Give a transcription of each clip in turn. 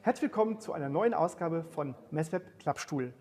Herzlich willkommen zu einer neuen Ausgabe von Messweb Klappstuhl.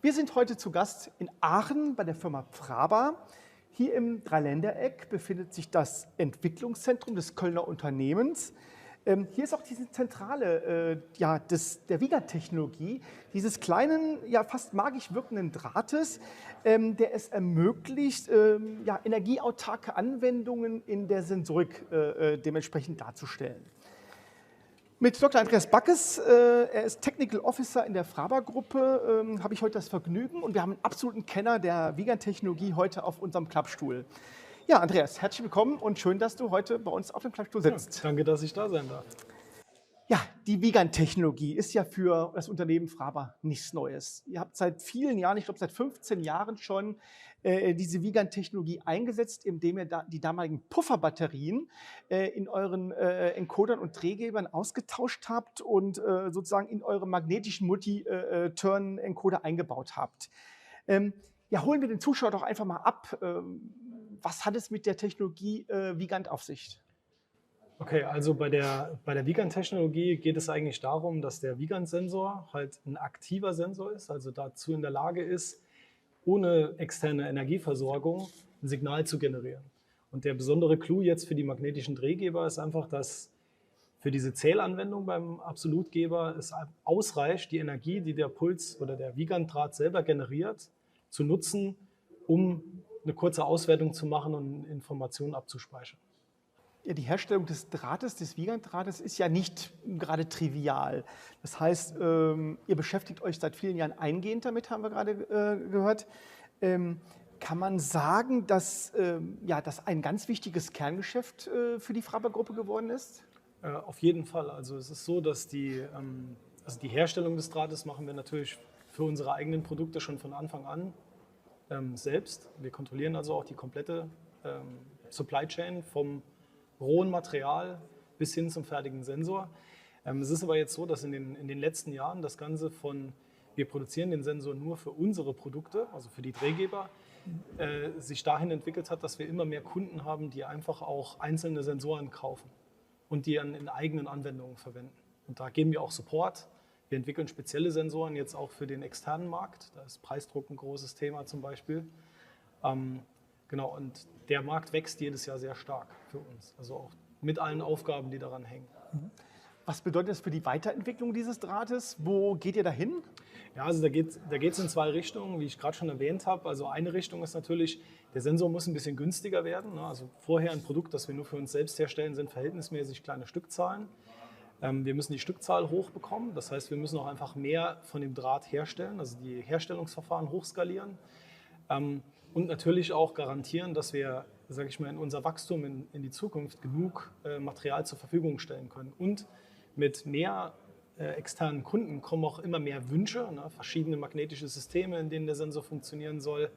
Wir sind heute zu Gast in Aachen bei der Firma Fraba. Hier im Dreiländereck befindet sich das Entwicklungszentrum des Kölner Unternehmens. Hier ist auch diese Zentrale der Vigant-Technologie, dieses kleinen, fast magisch wirkenden Drahtes, der es ermöglicht, energieautarke Anwendungen in der Sensorik dementsprechend darzustellen. Mit Dr. Andreas Backes, er ist Technical Officer in der Fraba-Gruppe, habe ich heute das Vergnügen und wir haben einen absoluten Kenner der Vigant-Technologie heute auf unserem Klappstuhl. Ja, Andreas, herzlich willkommen und schön, dass du heute bei uns auf dem Klappstuhl sitzt. Ja, danke, dass ich da sein darf. Ja, die Vigant-Technologie ist ja für das Unternehmen Fraba nichts Neues. Ihr habt seit vielen Jahren, ich glaube seit 15 Jahren schon, diese Vigant-Technologie eingesetzt, indem ihr die damaligen Pufferbatterien in euren Encodern und Drehgebern ausgetauscht habt und sozusagen in eure magnetischen Multi-Turn-Encoder eingebaut habt. Holen wir den Zuschauer doch einfach mal ab. Was hat es mit der Technologie Vigant auf sich? Okay, also bei der Vigant-Technologie geht es eigentlich darum, dass der Vigant-Sensor halt ein aktiver Sensor ist, also dazu in der Lage ist, ohne externe Energieversorgung ein Signal zu generieren. Und der besondere Clou jetzt für die magnetischen Drehgeber ist einfach, dass für diese Zählanwendung beim Absolutgeber es ausreicht, die Energie, die der Puls oder der Vigant-Draht selber generiert, zu nutzen, um eine kurze Auswertung zu machen und Informationen abzuspeichern. Ja, die Herstellung des Drahtes, des Vigant-Drahtes, ist ja nicht gerade trivial. Das heißt, ihr beschäftigt euch seit vielen Jahren eingehend damit, haben wir gerade gehört. Kann man sagen, dass das ein ganz wichtiges Kerngeschäft für die Fraba-Gruppe geworden ist? Auf jeden Fall. Also es ist so, dass die Herstellung des Drahtes machen wir natürlich für unsere eigenen Produkte schon von Anfang an selbst. Wir kontrollieren also auch die komplette Supply Chain vom rohen Material bis hin zum fertigen Sensor. Es ist aber jetzt so, dass in den letzten Jahren das Ganze wir produzieren den Sensor nur für unsere Produkte, also für die Drehgeber, sich dahin entwickelt hat, dass wir immer mehr Kunden haben, die einfach auch einzelne Sensoren kaufen und die dann in eigenen Anwendungen verwenden. Und da geben wir auch Support. Wir entwickeln spezielle Sensoren jetzt auch für den externen Markt. Da ist Preisdruck ein großes Thema zum Beispiel. Genau, und der Markt wächst jedes Jahr sehr stark für uns, also auch mit allen Aufgaben, die daran hängen. Was bedeutet das für die Weiterentwicklung dieses Drahtes? Wo geht ihr dahin? Ja, also da geht's in zwei Richtungen, wie ich gerade schon erwähnt habe. Also eine Richtung ist natürlich, der Sensor muss ein bisschen günstiger werden. Also vorher ein Produkt, das wir nur für uns selbst herstellen, sind verhältnismäßig kleine Stückzahlen. Wir müssen die Stückzahl hochbekommen, das heißt, wir müssen auch einfach mehr von dem Draht herstellen, also die Herstellungsverfahren hochskalieren. Und natürlich auch garantieren, dass wir, sage ich mal, in unser Wachstum in die Zukunft genug Material zur Verfügung stellen können. Und mit mehr externen Kunden kommen auch immer mehr Wünsche, verschiedene magnetische Systeme, in denen der Sensor funktionieren soll.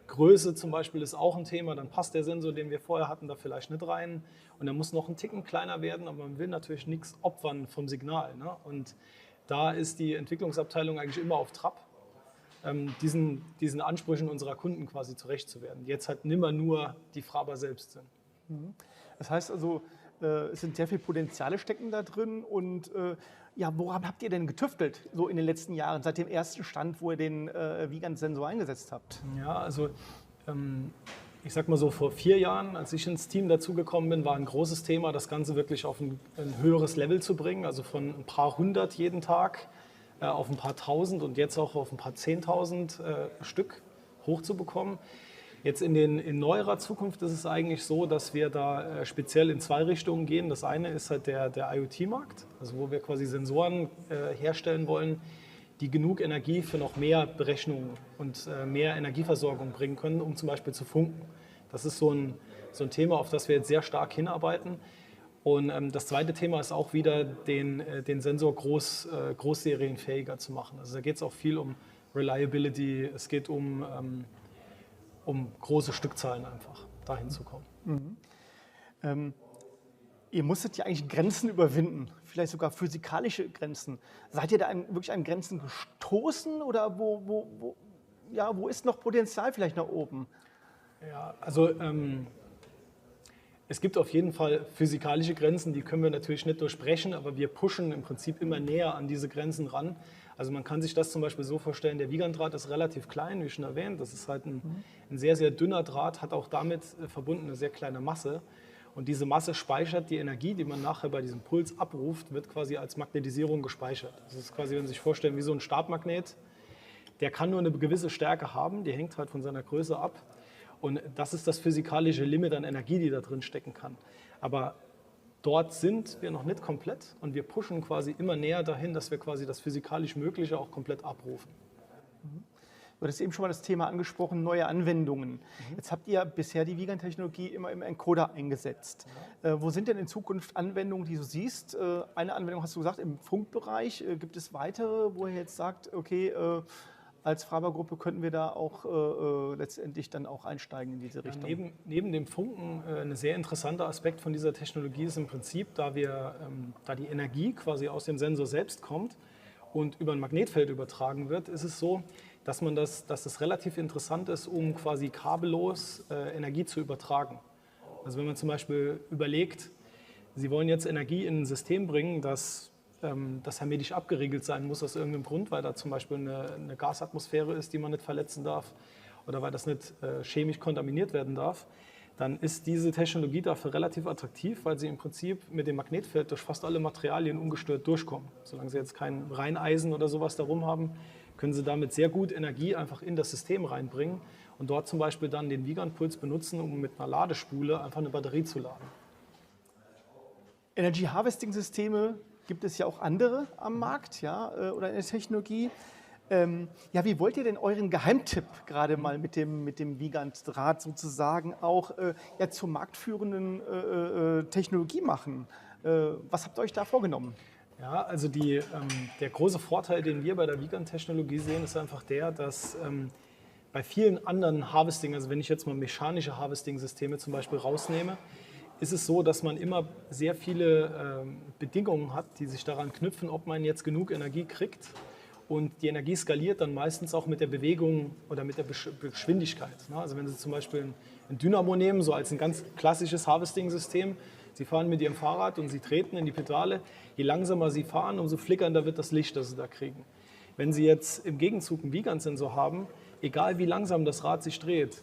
Größe zum Beispiel ist auch ein Thema, dann passt der Sensor, den wir vorher hatten, da vielleicht nicht rein. Und er muss noch einen Ticken kleiner werden, aber man will natürlich nichts opfern vom Signal. Und da ist die Entwicklungsabteilung eigentlich immer auf Trab, diesen Ansprüchen unserer Kunden quasi gerecht zu werden, die jetzt halt nimmer nur die Fraba selbst sind. Das heißt also, es sind sehr viele Potenziale stecken da drin und woran habt ihr denn getüftelt so in den letzten Jahren, seit dem ersten Stand, wo ihr den Vigant-Sensor eingesetzt habt? Ja, also ich sag mal so, vor 4 Jahren, als ich ins Team dazugekommen bin, war ein großes Thema, das Ganze wirklich auf ein höheres Level zu bringen, also von ein paar hundert jeden Tag auf ein paar tausend und jetzt auch auf ein paar 10.000 Stück hochzubekommen. Jetzt in neuerer Zukunft ist es eigentlich so, dass wir da speziell in 2 Richtungen gehen. Das eine ist halt der IoT-Markt, also wo wir quasi Sensoren herstellen wollen, die genug Energie für noch mehr Berechnungen und mehr Energieversorgung bringen können, um zum Beispiel zu funken. Das ist so ein Thema, auf das wir jetzt sehr stark hinarbeiten. Und das zweite Thema ist auch wieder, den Sensor großserienfähiger zu machen. Also da geht es auch viel um Reliability, es geht um große Stückzahlen einfach, dahin zu kommen. Ihr musstet ja eigentlich Grenzen überwinden, vielleicht sogar physikalische Grenzen. Seid ihr da wirklich an Grenzen gestoßen oder wo ist noch Potenzial vielleicht nach oben? Ja, also Es gibt auf jeden Fall physikalische Grenzen, die können wir natürlich nicht durchbrechen, aber wir pushen im Prinzip immer näher an diese Grenzen ran. Also man kann sich das zum Beispiel so vorstellen, der Vigantdraht ist relativ klein, wie schon erwähnt. Das ist halt ein sehr, sehr dünner Draht, hat auch damit verbunden eine sehr kleine Masse. Und diese Masse speichert die Energie, die man nachher bei diesem Puls abruft, wird quasi als Magnetisierung gespeichert. Das ist quasi, wenn Sie sich vorstellen, wie so ein Stabmagnet. Der kann nur eine gewisse Stärke haben, die hängt halt von seiner Größe ab. Und das ist das physikalische Limit an Energie, die da drin stecken kann. Aber dort sind wir noch nicht komplett und wir pushen quasi immer näher dahin, dass wir quasi das physikalisch Mögliche auch komplett abrufen. Du hattest eben schon mal das Thema angesprochen, neue Anwendungen. Jetzt habt ihr bisher die Vigant-Technologie immer im Encoder eingesetzt. Wo sind denn in Zukunft Anwendungen, die du siehst? Eine Anwendung hast du gesagt, im Funkbereich. Gibt es weitere, wo ihr jetzt sagt, okay, als Fraba-Gruppe könnten wir da auch letztendlich dann auch einsteigen in diese Richtung? Neben dem Funken ein sehr interessanter Aspekt von dieser Technologie ist im Prinzip, da die Energie quasi aus dem Sensor selbst kommt und über ein Magnetfeld übertragen wird, ist es so, dass es relativ interessant ist, um quasi kabellos Energie zu übertragen. Also wenn man zum Beispiel überlegt, Sie wollen jetzt Energie in ein System bringen, das hermetisch abgeriegelt sein muss aus irgendeinem Grund, weil da zum Beispiel eine Gasatmosphäre ist, die man nicht verletzen darf oder weil das nicht chemisch kontaminiert werden darf, dann ist diese Technologie dafür relativ attraktiv, weil Sie im Prinzip mit dem Magnetfeld durch fast alle Materialien ungestört durchkommen. Solange Sie jetzt kein Reineisen oder sowas darum haben, können Sie damit sehr gut Energie einfach in das System reinbringen und dort zum Beispiel dann den Vigant-Puls benutzen, um mit einer Ladespule einfach eine Batterie zu laden. Energy Harvesting Systeme gibt es ja auch andere am Markt, ja, oder in der Technologie. Ja, wie wollt ihr denn euren Geheimtipp gerade mal mit dem Vigant-Draht sozusagen auch ja, zur marktführenden Technologie machen? Was habt ihr euch da vorgenommen? Ja, also der große Vorteil, den wir bei der Vigant-Technologie sehen, ist einfach der, dass bei vielen anderen Harvesting, also wenn ich jetzt mal mechanische Harvesting-Systeme zum Beispiel rausnehme, ist es so, dass man immer sehr viele Bedingungen hat, die sich daran knüpfen, ob man jetzt genug Energie kriegt. Und die Energie skaliert dann meistens auch mit der Bewegung oder mit der Geschwindigkeit. Also wenn Sie zum Beispiel ein Dynamo nehmen, so als ein ganz klassisches Harvesting-System, Sie fahren mit Ihrem Fahrrad und Sie treten in die Pedale. Je langsamer Sie fahren, umso flickernder wird das Licht, das Sie da kriegen. Wenn Sie jetzt im Gegenzug einen Vigant-Sensor haben, egal wie langsam das Rad sich dreht,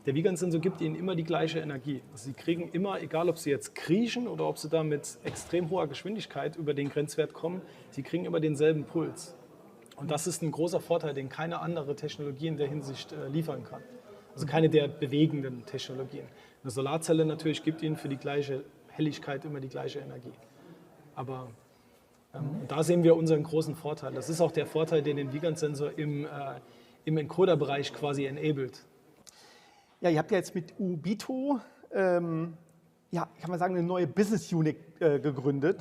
der Vigant-Sensor gibt Ihnen immer die gleiche Energie. Also Sie kriegen immer, egal ob Sie jetzt kriechen oder ob Sie da mit extrem hoher Geschwindigkeit über den Grenzwert kommen, Sie kriegen immer denselben Puls. Und das ist ein großer Vorteil, den keine andere Technologie in der Hinsicht liefern kann. Also keine der bewegenden Technologien. Eine Solarzelle natürlich gibt Ihnen für die gleiche Helligkeit immer die gleiche Energie. Aber da sehen wir unseren großen Vorteil. Das ist auch der Vorteil, den den Vigant-Sensor im Encoder-Bereich quasi enabled. Ja, ihr habt ja jetzt mit Ubito, ja, kann man sagen, eine neue Business Unit gegründet,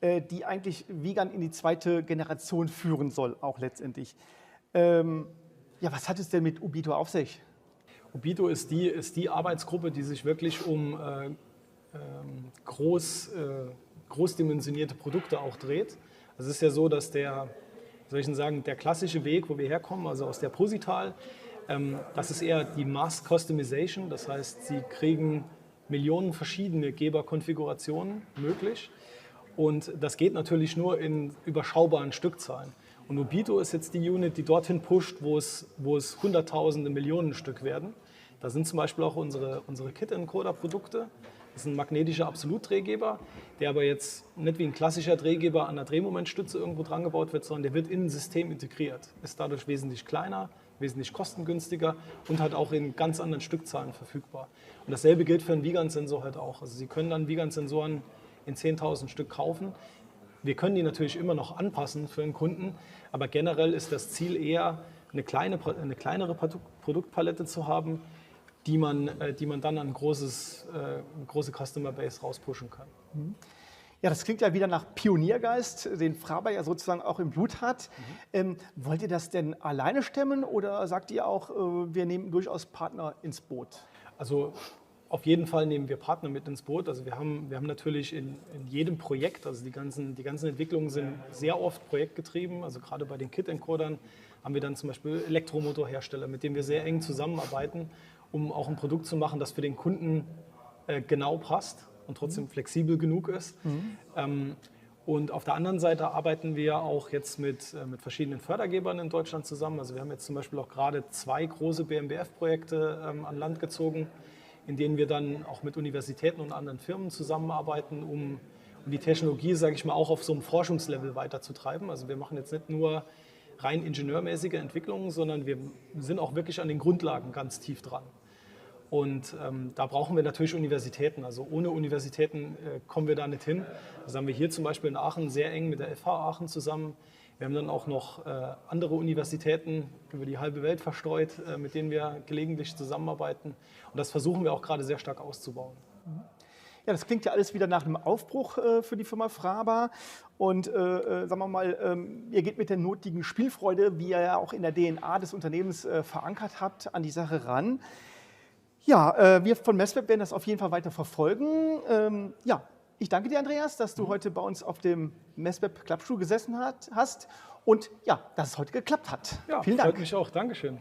die eigentlich Vigant in die zweite Generation führen soll, auch letztendlich. Ja, was hat es denn mit Ubito auf sich? Ubito ist die Arbeitsgruppe, die sich wirklich um großdimensionierte Produkte auch dreht. Also es ist ja so, dass der klassische Weg, wo wir herkommen, also aus der Posital, das ist eher die Mass Customization. Das heißt, Sie kriegen Millionen verschiedene Geberkonfigurationen möglich. Und das geht natürlich nur in überschaubaren Stückzahlen. Und Ubito ist jetzt die Unit, die dorthin pusht, wo es Hunderttausende, Millionen Stück werden. Da sind zum Beispiel auch unsere Kit-Encoder-Produkte. Das ist ein magnetischer Absolutdrehgeber, der aber jetzt nicht wie ein klassischer Drehgeber an der Drehmomentstütze irgendwo dran gebaut wird, sondern der wird in ein System integriert. Ist dadurch wesentlich kleiner, wesentlich kostengünstiger und halt auch in ganz anderen Stückzahlen verfügbar. Und dasselbe gilt für einen Vigant-Sensor halt auch. Also Sie können dann Vigant-Sensoren in 10.000 Stück kaufen. Wir können die natürlich immer noch anpassen für einen Kunden, aber generell ist das Ziel eher, eine kleinere Produktpalette zu haben, die man dann an eine große Customer Base rauspushen kann. Ja, das klingt ja wieder nach Pioniergeist, den Fraba ja sozusagen auch im Blut hat. Wollt ihr das denn alleine stemmen oder sagt ihr auch, wir nehmen durchaus Partner ins Boot? Also auf jeden Fall nehmen wir Partner mit ins Boot. Also wir haben natürlich in jedem Projekt, also die ganzen Entwicklungen sind sehr oft projektgetrieben. Also gerade bei den Kit-Encodern haben wir dann zum Beispiel Elektromotorhersteller, mit denen wir sehr eng zusammenarbeiten, um auch ein Produkt zu machen, das für den Kunden genau passt und trotzdem flexibel genug ist. Und auf der anderen Seite arbeiten wir auch jetzt mit verschiedenen Fördergebern in Deutschland zusammen. Also wir haben jetzt zum Beispiel auch gerade 2 große BMBF-Projekte an Land gezogen, in denen wir dann auch mit Universitäten und anderen Firmen zusammenarbeiten, um die Technologie, sage ich mal, auch auf so einem Forschungslevel weiterzutreiben. Also wir machen jetzt nicht nur rein ingenieurmäßige Entwicklungen, sondern wir sind auch wirklich an den Grundlagen ganz tief dran. Und da brauchen wir natürlich Universitäten. Also ohne Universitäten kommen wir da nicht hin. Das haben wir hier zum Beispiel in Aachen sehr eng mit der FH Aachen zusammen. Wir haben dann auch noch andere Universitäten über die halbe Welt verstreut, mit denen wir gelegentlich zusammenarbeiten. Und das versuchen wir auch gerade sehr stark auszubauen. Ja, das klingt ja alles wieder nach einem Aufbruch für die Firma Fraba. Und sagen wir mal, ihr geht mit der nötigen Spielfreude, wie ihr ja auch in der DNA des Unternehmens verankert habt, an die Sache ran. Ja, wir von Messweb werden das auf jeden Fall weiter verfolgen. Ja, ich danke dir, Andreas, dass du heute bei uns auf dem Messweb Klappstuhl gesessen hast und ja, dass es heute geklappt hat. Ja, vielen Dank. Freut mich auch. Dankeschön.